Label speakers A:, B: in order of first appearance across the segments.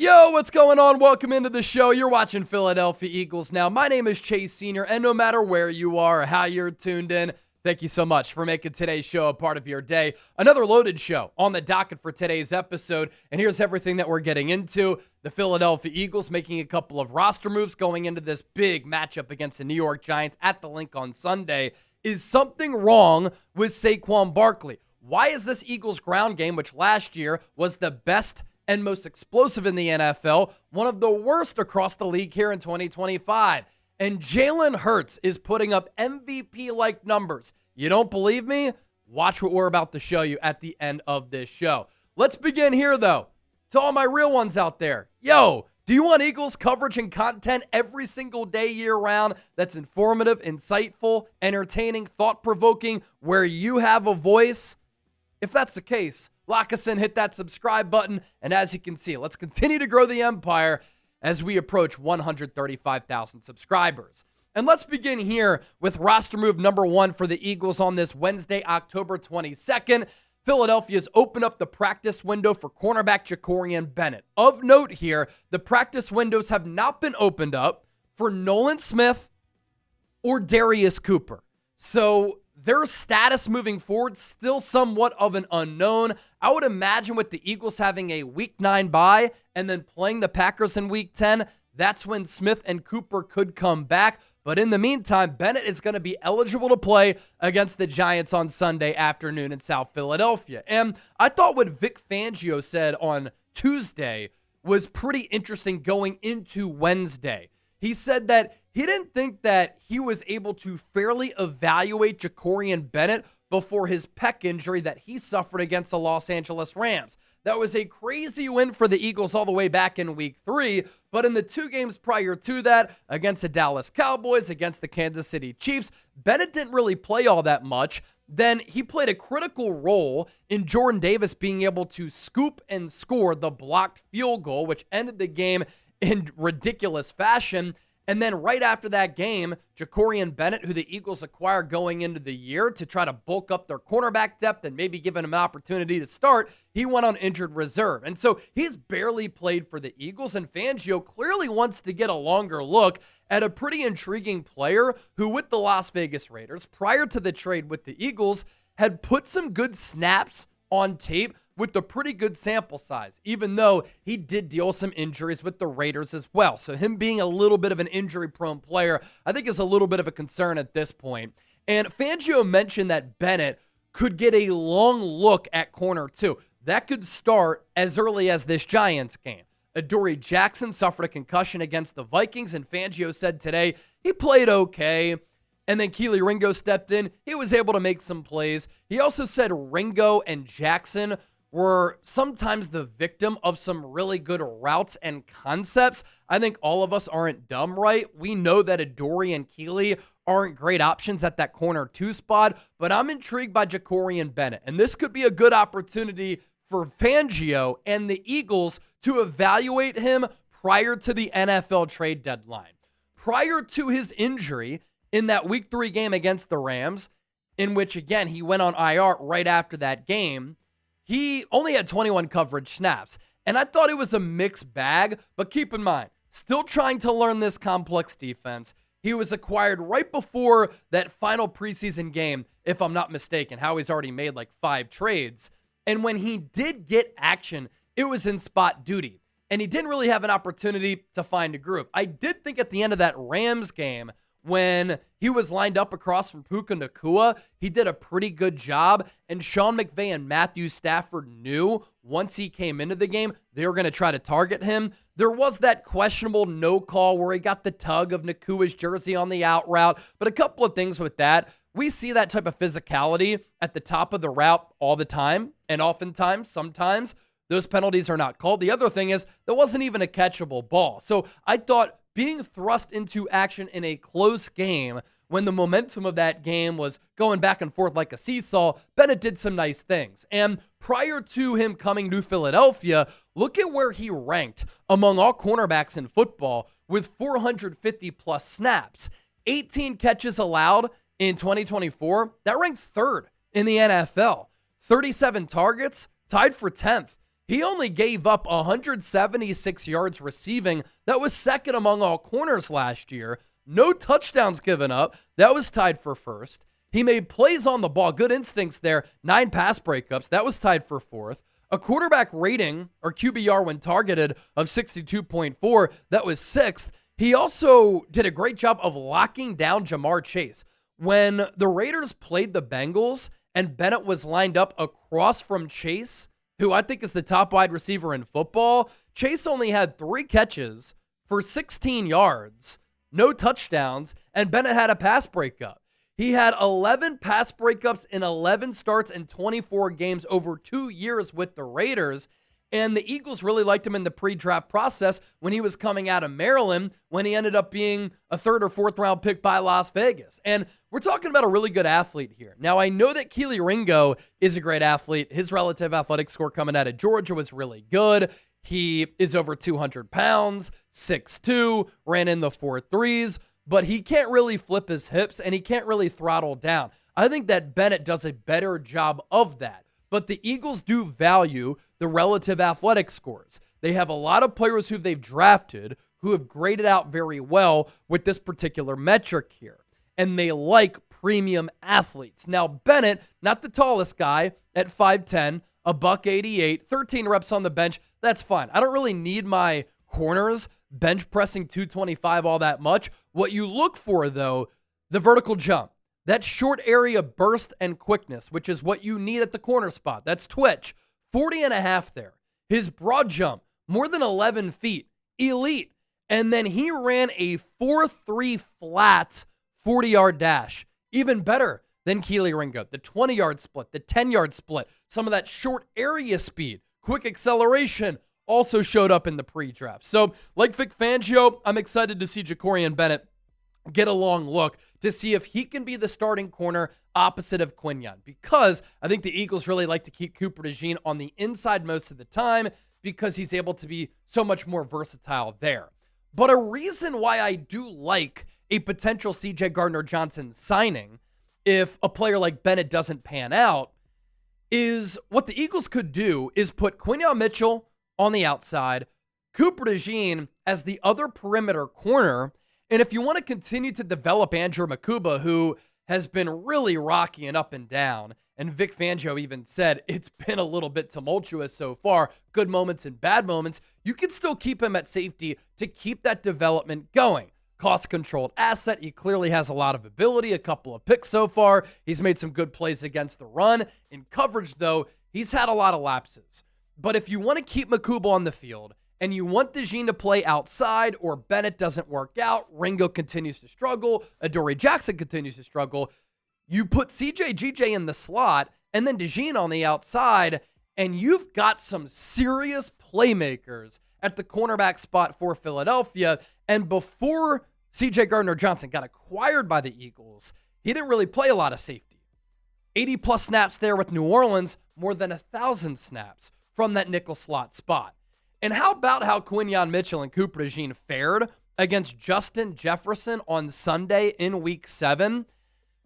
A: Yo, what's going on? Welcome into the show. You're watching Philadelphia Eagles now. My name is Chase Sr., and no matter where you are or how you're tuned in, thank you so much for making today's show a part of your day. Another loaded show on the docket for today's episode, and here's everything that we're getting into. The Philadelphia Eagles making a couple of roster moves going into this big matchup against the New York Giants at the Link on Sunday. Is something wrong with Saquon Barkley? Why is this Eagles ground game, which last year was the best and most explosive in the NFL, one of the worst across the league here in 2025? And Jalen Hurts is putting up MVP-like numbers. You don't believe me? Watch what we're about to show you at the end of this show. Let's begin here, though. To all my real ones out there, yo, do you want Eagles coverage and content every single day year-round that's informative, insightful, entertaining, thought-provoking, where you have a voice? If that's the case, lock us in, hit that subscribe button, and as you can see, let's continue to grow the empire as we approach 135,000 subscribers. And let's begin here with roster move number one for the Eagles on this Wednesday, October 22nd. Philadelphia's opened up the practice window for cornerback Jakorian Bennett. Of note here, the practice windows have not been opened up for Nolan Smith or Darius Cooper. So their status moving forward, still somewhat of an unknown. I would imagine with the Eagles having a Week 9 bye and then playing the Packers in Week 10, that's when Smith and Cooper could come back. But in the meantime, Bennett is going to be eligible to play against the Giants on Sunday afternoon in South Philadelphia. And I thought what Vic Fangio said on Tuesday was pretty interesting going into Wednesday. He said that he didn't think that he was able to fairly evaluate Jakorian Bennett before his pec injury that he suffered against the Los Angeles Rams. That was a crazy win for the Eagles all the way back in Week 3, but in the two games prior to that, against the Dallas Cowboys, against the Kansas City Chiefs, Bennett didn't really play all that much. Then he played a critical role in Jordan Davis being able to scoop and score the blocked field goal, which ended the game in ridiculous fashion. And then right after that game, Jakorian Bennett, who the Eagles acquired going into the year to try to bulk up their cornerback depth and maybe give him an opportunity to start, he went on injured reserve. And so he's barely played for the Eagles, and Fangio clearly wants to get a longer look at a pretty intriguing player who, with the Las Vegas Raiders, prior to the trade with the Eagles, had put some good snaps on tape with a pretty good sample size, even though he did deal some injuries with the Raiders as well. So him being a little bit of an injury-prone player, I think is a little bit of a concern at this point. And Fangio mentioned that Bennett could get a long look at corner too. That could start as early as this Giants game. Adoree Jackson suffered a concussion against the Vikings, and Fangio said today he played okay. And then Keely Ringo stepped in. He was able to make some plays. He also said Ringo and Jackson were sometimes the victim of some really good routes and concepts. I think all of us aren't dumb, right? We know that Adoree and Keely aren't great options at that corner 2 spot, but I'm intrigued by Jakorian Bennett. And this could be a good opportunity for Fangio and the Eagles to evaluate him prior to the NFL trade deadline. Prior to his injury in that Week 3 game against the Rams, in which, again, he went on IR right after that game, he only had 21 coverage snaps. And I thought it was a mixed bag, but keep in mind, still trying to learn this complex defense. He was acquired right before that final preseason game, if I'm not mistaken, how he's already made like 5 trades. And when he did get action, it was in spot duty. And he didn't really have an opportunity to find a group. I did think at the end of that Rams game, when he was lined up across from Puka Nacua, he did a pretty good job. And Sean McVay and Matthew Stafford knew once he came into the game, they were going to try to target him. There was that questionable no call where he got the tug of Nakua's jersey on the out route. But a couple of things with that. We see that type of physicality at the top of the route all the time. And oftentimes, sometimes, those penalties are not called. The other thing is, there wasn't even a catchable ball. So I thought being thrust into action in a close game when the momentum of that game was going back and forth like a seesaw, Bennett did some nice things. And prior to him coming to Philadelphia, look at where he ranked among all cornerbacks in football with 450-plus snaps. 18 catches allowed in 2024. That ranked 3rd in the NFL. 37 targets, tied for 10th. He only gave up 176 yards receiving. That was second among all corners last year. No touchdowns given up. That was tied for first. He made plays on the ball. Good instincts there. 9 pass breakups. That was tied for fourth. A quarterback rating, or QBR when targeted, of 62.4. That was sixth. He also did a great job of locking down Ja'Marr Chase. When the Raiders played the Bengals and Bennett was lined up across from Chase, who I think is the top wide receiver in football, Chase only had 3 catches for 16 yards, no touchdowns, and Bennett had a pass breakup. He had 11 pass breakups in 11 starts in 24 games over 2 years with the Raiders. And the Eagles really liked him in the pre-draft process when he was coming out of Maryland, when he ended up being a 3rd or 4th round pick by Las Vegas. And we're talking about a really good athlete here. Now, I know that Kelee Ringo is a great athlete. His relative athletic score coming out of Georgia was really good. He is over 200 pounds, 6'2", ran in the 4.3s, but he can't really flip his hips and he can't really throttle down. I think that Bennett does a better job of that. But the Eagles do value the relative athletic scores. They have a lot of players who they've drafted who have graded out very well with this particular metric here. And they like premium athletes. Now, Bennett, not the tallest guy at 5'10", a $188, 13 reps on the bench. That's fine. I don't really need my corners bench pressing 225 all that much. What you look for, though, the vertical jump. That short area burst and quickness, which is what you need at the corner spot. That's twitch. 40.5 there. His broad jump, more than 11 feet. Elite. And then he ran a 4.3 flat 40-yard dash. Even better than Kelee Ringo. The 20-yard split, the 10-yard split, some of that short area speed, quick acceleration also showed up in the pre-draft. So, like Vic Fangio, I'm excited to see Jakorian Bennett get a long look to see if he can be the starting corner opposite of Quinyon, because I think the Eagles really like to keep Cooper DeJean on the inside most of the time because he's able to be so much more versatile there. But a reason why I do like a potential C.J. Gardner-Johnson signing, if a player like Bennett doesn't pan out, is what the Eagles could do is put Quinyon Mitchell on the outside, Cooper DeJean as the other perimeter corner. And if you want to continue to develop Andrew Makuba, who has been really rocky and up and down, and Vic Fangio even said it's been a little bit tumultuous so far, good moments and bad moments, you can still keep him at safety to keep that development going. Cost-controlled asset. He clearly has a lot of ability, a couple of picks so far. He's made some good plays against the run. In coverage, though, he's had a lot of lapses. But if you want to keep Makuba on the field, and you want DeJean to play outside, or Bennett doesn't work out, Ringo continues to struggle, Adoree Jackson continues to struggle, you put CJ GJ in the slot, and then DeJean on the outside, and you've got some serious playmakers at the cornerback spot for Philadelphia. And before CJ Gardner-Johnson got acquired by the Eagles, he didn't really play a lot of safety. 80-plus snaps there with New Orleans, more than 1,000 snaps from that nickel slot spot. And how about how Quinyon Mitchell and Cooper DeJean fared against Justin Jefferson on Sunday in Week 7?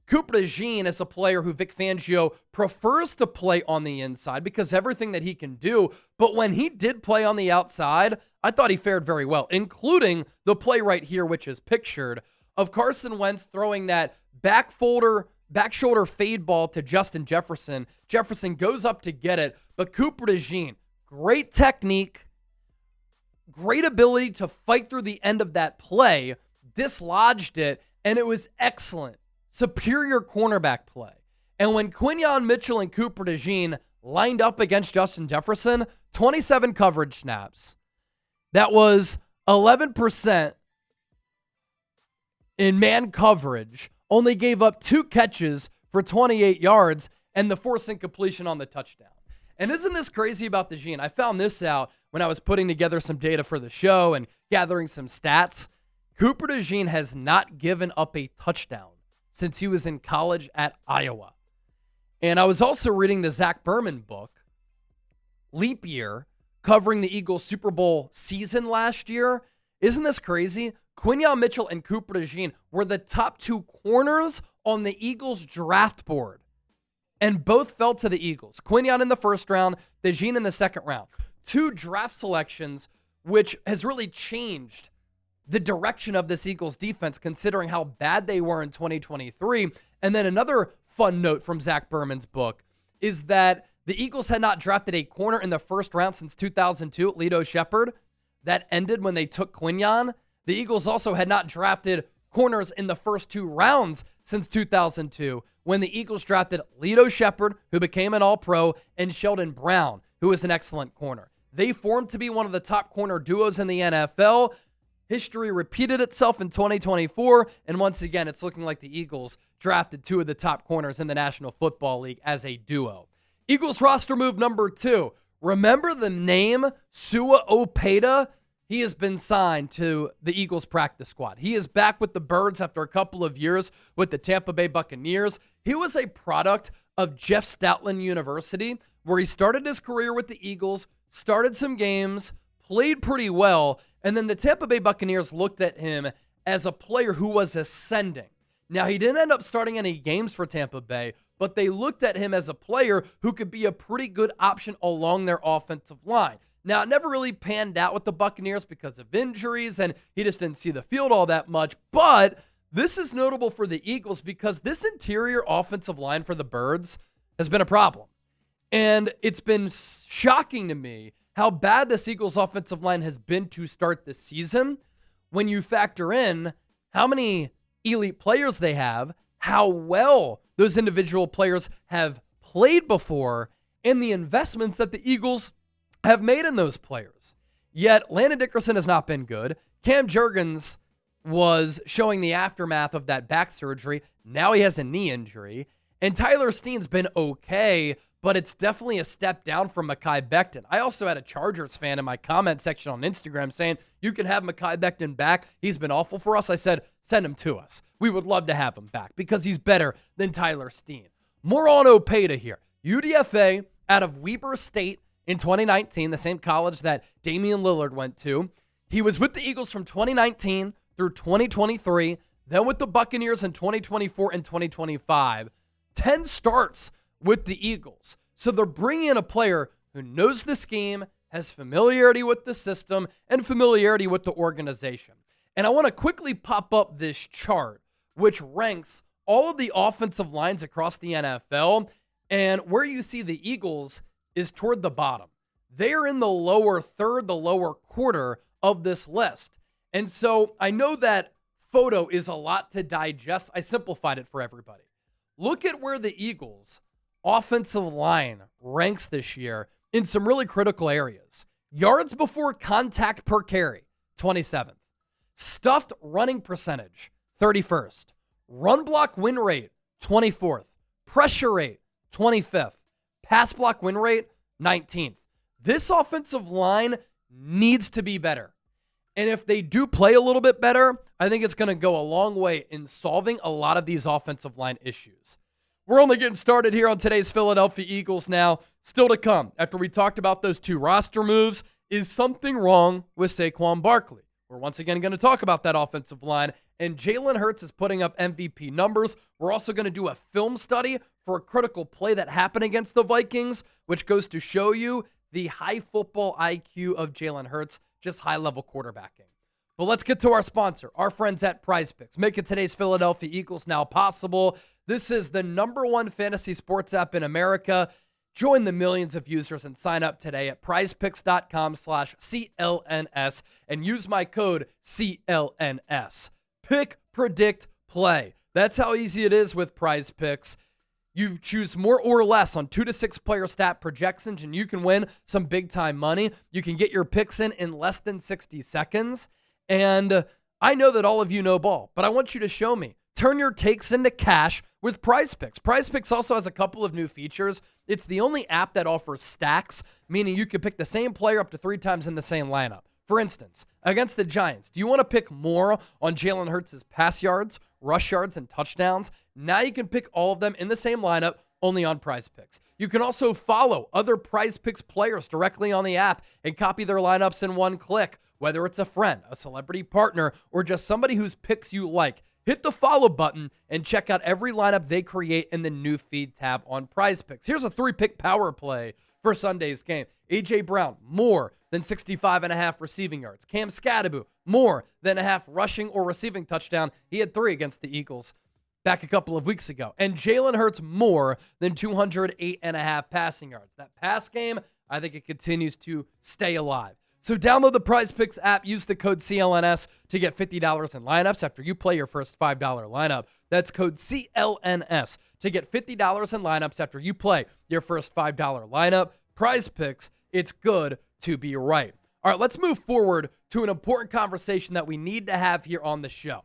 A: Cooper DeJean is a player who Vic Fangio prefers to play on the inside because everything that he can do. But when he did play on the outside, I thought he fared very well, including the play right here, which is pictured, of Carson Wentz throwing that back shoulder fade ball to Justin Jefferson. Jefferson goes up to get it, but Cooper DeJean, great technique, great ability to fight through the end of that play, dislodged it, and it was excellent. Superior cornerback play. And when Quinyon Mitchell and Cooper DeJean lined up against Justin Jefferson, 27 coverage snaps. That was 11% in man coverage, only gave up 2 catches for 28 yards, and the forced incompletion on the touchdown. And isn't this crazy about DeJean? I found this out when I was putting together some data for the show and gathering some stats. Cooper DeJean has not given up a touchdown since he was in college at Iowa. And I was also reading the Zach Berman book, Leap Year, covering the Eagles' Super Bowl season last year. Isn't this crazy? Quinyon Mitchell and Cooper DeJean were the top 2 corners on the Eagles' draft board. And both fell to the Eagles. Quinyon in the first round, DeJean in the second round. 2 draft selections, which has really changed the direction of this Eagles defense, considering how bad they were in 2023. And then another fun note from Zach Berman's book is that the Eagles had not drafted a corner in the first round since 2002, Lito Shepherd. That ended when they took Quinyon. The Eagles also had not drafted corners in the first 2 rounds since 2002, when the Eagles drafted Lito Shepherd, who became an All-Pro, and Sheldon Brown, who was an excellent corner. They formed to be one of the top corner duos in the NFL. History repeated itself in 2024, and once again, it's looking like the Eagles drafted 2 of the top corners in the National Football League as a duo. Eagles roster move number 2. Remember the name Sua Opeta? He has been signed to the Eagles practice squad. He is back with the Birds after a couple of years with the Tampa Bay Buccaneers. He was a product of Jeff Stoutland University, where he started his career with the Eagles, started some games, played pretty well, and then the Tampa Bay Buccaneers looked at him as a player who was ascending. Now, he didn't end up starting any games for Tampa Bay, but they looked at him as a player who could be a pretty good option along their offensive line. Now, it never really panned out with the Buccaneers because of injuries, and he just didn't see the field all that much. But this is notable for the Eagles because this interior offensive line for the Birds has been a problem. And it's been shocking to me how bad this Eagles offensive line has been to start the season when you factor in how many elite players they have, how well those individual players have played before, and the investments that the Eagles have made in those players. Yet, Landon Dickerson has not been good. Cam Jurgens was showing the aftermath of that back surgery. Now he has a knee injury. And Tyler Steen's been okay, but it's definitely a step down from Mekhi Becton. I also had a Chargers fan in my comment section on Instagram saying, you can have Mekhi Becton back. He's been awful for us. I said, send him to us. We would love to have him back because he's better than Tyler Steen. More on Opeta here. UDFA out of Weber State in 2019, the same college that Damian Lillard went to. He was with the Eagles from 2019 through 2023, then with the Buccaneers in 2024 and 2025. 10 starts with the Eagles. So they're bringing in a player who knows the scheme, has familiarity with the system, and familiarity with the organization. And I want to quickly pop up this chart, which ranks all of the offensive lines across the NFL. And where you see the Eagles is toward the bottom. They are in the lower third, the lower quarter of this list. And so I know that photo is a lot to digest. I simplified it for everybody. Look at where the Eagles' offensive line ranks this year in some really critical areas. Yards before contact per carry, 27th. Stuffed running percentage, 31st. Run block win rate, 24th. Pressure rate, 25th. Pass block win rate, 19th. This offensive line needs to be better. And if they do play a little bit better, I think it's going to go a long way in solving a lot of these offensive line issues. We're only getting started here on today's Philadelphia Eagles now. Still to come, after we talked about those 2 roster moves, is something wrong with Saquon Barkley? We're once again going to talk about that offensive line. And Jalen Hurts is putting up MVP numbers. We're also going to do a film study for a critical play that happened against the Vikings, which goes to show you the high football IQ of Jalen Hurts, just high-level quarterbacking. But let's get to our sponsor, our friends at PrizePicks, making today's Philadelphia Eagles now possible. This is the #1 fantasy sports app in America. Join the millions of users and sign up today at prizepicks.com/CLNS and use my code CLNS. Pick, predict, play. That's how easy it is with PrizePicks. You choose more or less on 2 to 6 player stat projections, and you can win some big-time money. You can get your picks in less than 60 seconds. And I know that all of you know ball, but I want you to show me. Turn your takes into cash with PrizePicks. PrizePicks also has a couple of new features. It's the only app that offers stacks, meaning you can pick the same player up to 3 times in the same lineup. For instance, against the Giants, do you want to pick more on Jalen Hurts' pass yards, rush yards, and touchdowns? Now you can pick all of them in the same lineup, only on PrizePicks. You can also follow other PrizePicks players directly on the app and copy their lineups in one click, whether it's a friend, a celebrity partner, or just somebody whose picks you like. Hit the follow button and check out every lineup they create in the new feed tab on PrizePicks. Here's a 3-pick power play for Sunday's game. A.J. Brown, more than 65.5 receiving yards. Cam Scadaboo, more than a half rushing or receiving touchdown. He had 3 against the Eagles back a couple of weeks ago. And Jalen Hurts, more than 208.5 passing yards. That pass game, I think it continues to stay alive. So download the PrizePicks app, use the code CLNS to get $50 in lineups after you play your first $5 lineup. That's code CLNS to get $50 in lineups after you play your first $5 lineup. PrizePicks, it's good to be right. All right, let's move forward to an important conversation that we need to have here on the show.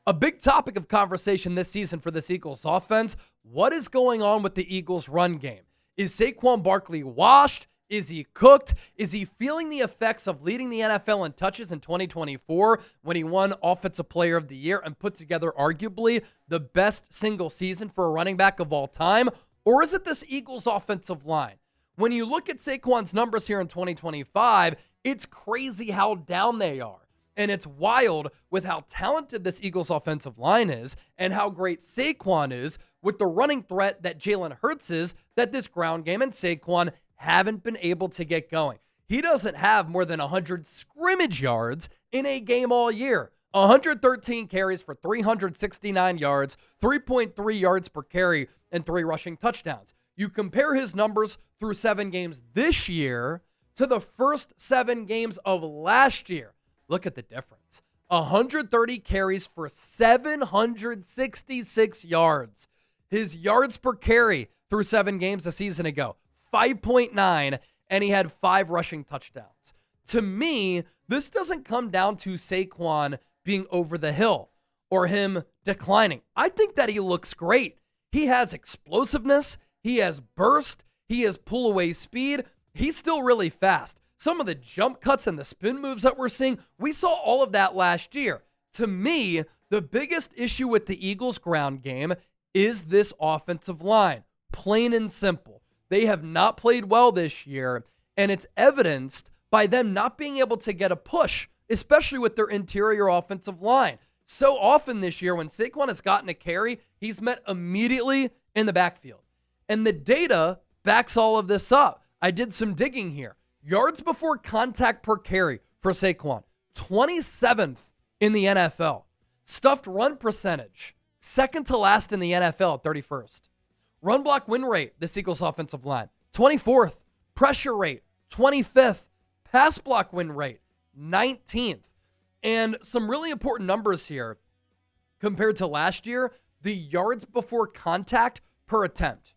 A: A big topic of conversation this season for this Eagles offense, what is going on with the Eagles run game? Is Saquon Barkley washed? Is he cooked? Is he feeling the effects of leading the NFL in touches in 2024 when he won Offensive Player of the Year and put together arguably the best single season for a running back of all time? Or is it this Eagles offensive line? When you look at Saquon's numbers here in 2025, it's crazy how down they are. And it's wild with how talented this Eagles offensive line is and how great Saquon is with the running threat that Jalen Hurts is, that this ground game and Saquon haven't been able to get going. He doesn't have more than 100 scrimmage yards in a game all year. 113 carries for 369 yards, 3.3 yards per carry, and 3 rushing touchdowns. You compare his numbers through 7 games this year to the first 7 games of last year. Look at the difference. 130 carries for 766 yards. His yards per carry through 7 games a season ago, 5.9, and he had 5 rushing touchdowns. To me, this doesn't come down to Saquon being over the hill or him declining. I think that he looks great. He has explosiveness. He has burst. He has pull-away speed. He's still really fast. Some of the jump cuts and the spin moves that we're seeing, we saw all of that last year. To me, the biggest issue with the Eagles' ground game is this offensive line. Plain and simple. They have not played well this year, and it's evidenced by them not being able to get a push, especially with their interior offensive line. So often this year, when Saquon has gotten a carry, he's met immediately in the backfield. And the data backs all of this up. I did some digging here. Yards before contact per carry for Saquon, 27th in the NFL. Stuffed run percentage, second to last in the NFL at 31st. Run block win rate, this Eagles offensive line, 24th. Pressure rate, 25th. Pass block win rate, 19th. And some really important numbers here compared to last year, the yards before contact per attempt.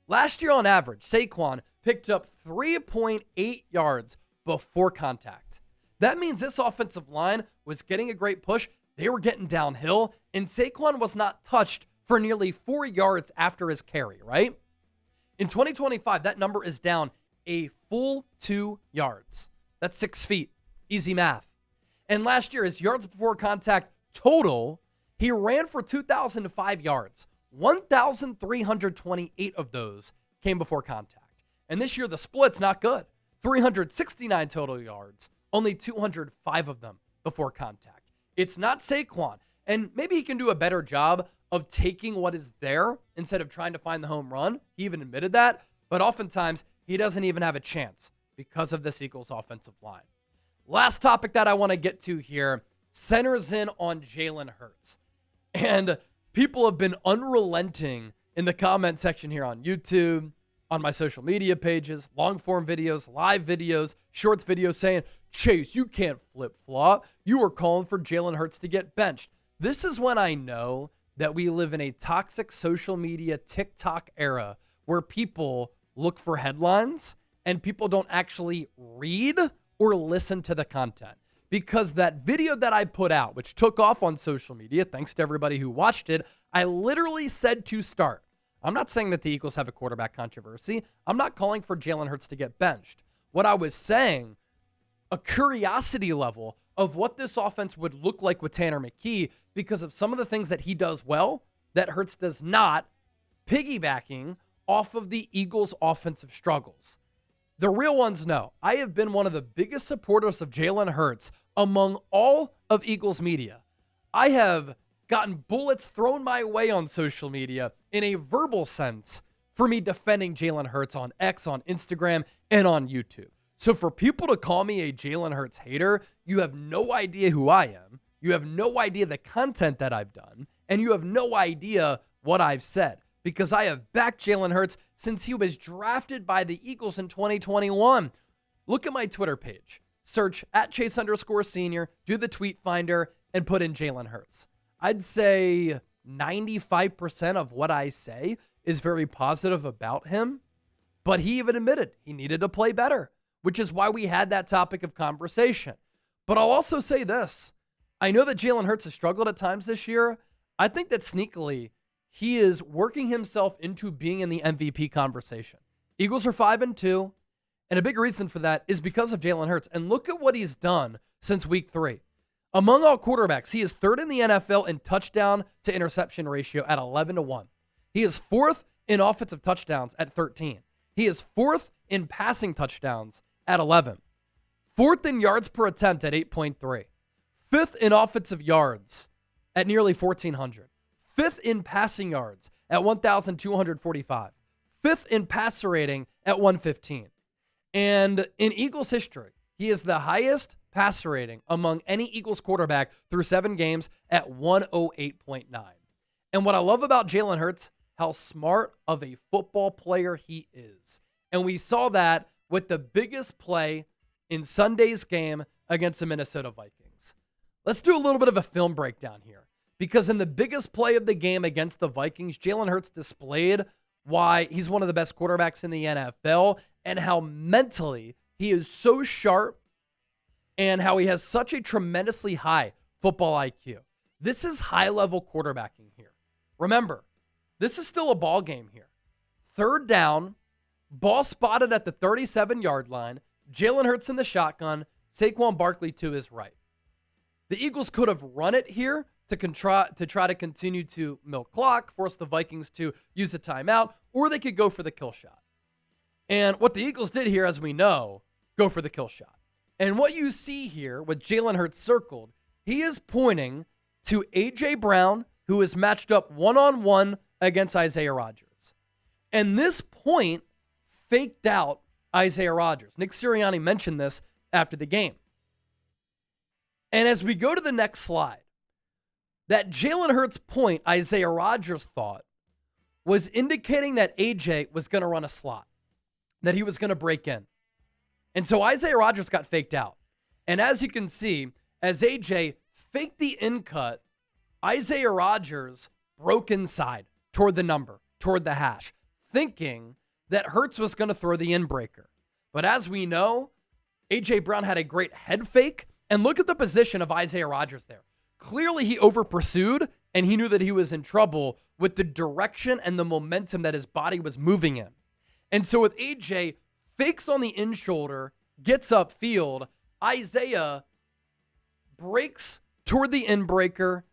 A: Last year on average, Saquon picked up 3.8 yards before contact. That means this offensive line was getting a great push. They were getting downhill, and Saquon was not touched for nearly 4 yards after his carry, right? In 2025, that number is down a full 2 yards. That's 6 feet. Easy math. And last year, his yards before contact total, he ran for 2,005 yards. 1,328 of those came before contact. And this year, the split's not good. 369 total yards, only 205 of them before contact. It's not Saquon. And maybe he can do a better job of taking what is there instead of trying to find the home run. He even admitted that. But oftentimes, he doesn't even have a chance because of this Eagles offensive line. Last topic that I want to get to here centers in on Jalen Hurts. And people have been unrelenting in the comment section here on YouTube, on my social media pages, long-form videos, live videos, shorts videos saying, Chase, you can't flip-flop. You were calling for Jalen Hurts to get benched. This is when I know that we live in a toxic social media TikTok era where people look for headlines and people don't actually read or listen to the content. Because that video that I put out, which took off on social media, thanks to everybody who watched it, I literally said to start. I'm not saying that the Eagles have a quarterback controversy. I'm not calling for Jalen Hurts to get benched. What I was saying, a curiosity level of what this offense would look like with Tanner McKee because of some of the things that he does well that Hurts does not, piggybacking off of the Eagles' offensive struggles. The real ones know. I have been one of the biggest supporters of Jalen Hurts among all of Eagles media. I have gotten bullets thrown my way on social media in a verbal sense for me defending Jalen Hurts on X, on Instagram, and on YouTube. So for people to call me a Jalen Hurts hater, you have no idea who I am. You have no idea the content that I've done, and you have no idea what I've said, because I have backed Jalen Hurts since he was drafted by the Eagles in 2021. Look at my Twitter page. Search @Chase_senior, do the tweet finder, and put in Jalen Hurts. I'd say 95% of what I say is very positive about him, but he even admitted he needed to play better, which is why we had that topic of conversation. But I'll also say this. I know that Jalen Hurts has struggled at times this year. I think that sneakily, he is working himself into being in the MVP conversation. Eagles are 5-2, and a big reason for that is because of Jalen Hurts. And look at what he's done since week 3. Among all quarterbacks, he is third in the NFL in touchdown to interception ratio at 11-1. He is fourth in offensive touchdowns at 13. He is fourth in passing touchdowns at 11. Fourth in yards per attempt at 8.3. Fifth in offensive yards at nearly 1,400. Fifth in passing yards at 1,245. Fifth in passer rating at 115. And in Eagles history, he is the highest passer rating among any Eagles quarterback through 7 games at 108.9. And what I love about Jalen Hurts, how smart of a football player he is. And we saw that with the biggest play in Sunday's game against the Minnesota Vikings. Let's do a little bit of a film breakdown here, because in the biggest play of the game against the Vikings, Jalen Hurts displayed why he's one of the best quarterbacks in the NFL and how mentally he is so sharp and how he has such a tremendously high football IQ. This is high-level quarterbacking here. Remember, this is still a ball game here. Third down, ball spotted at the 37-yard line, Jalen Hurts in the shotgun, Saquon Barkley to his right. The Eagles could have run it here to try to continue to milk clock, force the Vikings to use a timeout, or they could go for the kill shot. And what the Eagles did here, as we know, go for the kill shot. And what you see here with Jalen Hurts circled, he is pointing to A.J. Brown, who is matched up one-on-one against Isaiah Rodgers. And this point faked out Isaiah Rodgers. Nick Sirianni mentioned this after the game. And as we go to the next slide, that Jalen Hurts point, Isaiah Rodgers thought, was indicating that AJ was going to run a slot, that he was going to break in. And so Isaiah Rodgers got faked out. And as you can see, as AJ faked the in cut, Isaiah Rodgers broke inside toward the number, toward the hash, thinking that Hurts was going to throw the in breaker. But as we know, A.J. Brown had a great head fake. And look at the position of Isaiah Rodgers there. Clearly, he over-pursued, and he knew that he was in trouble with the direction and the momentum that his body was moving in. And so with A.J., fakes on the in shoulder, gets upfield, Isaiah breaks toward the in breaker,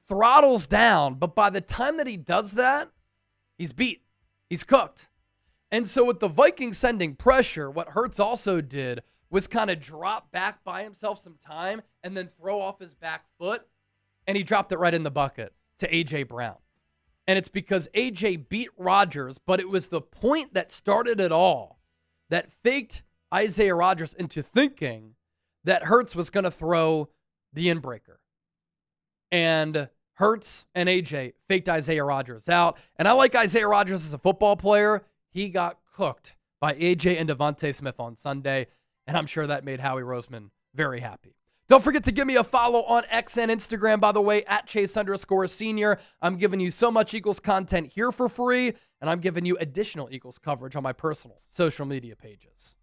A: throttles down, but by the time that he does that, he's beat. He's cooked. And so with the Vikings sending pressure, what Hurts also did was kind of drop back, buy himself some time, and then throw off his back foot, and he dropped it right in the bucket to A.J. Brown. And it's because A.J. beat Rodgers, but it was the point that started it all that faked Isaiah Rodgers into thinking that Hurts was going to throw the in-breaker. And Hurts and A.J. faked Isaiah Rodgers out. And I like Isaiah Rodgers as a football player. He got cooked by A.J. and DeVonta Smith on Sunday. And I'm sure that made Howie Roseman very happy. Don't forget to give me a follow on X and Instagram, by the way, @Chase_senior. I'm giving you so much Eagles content here for free, and I'm giving you additional Eagles coverage on my personal social media pages.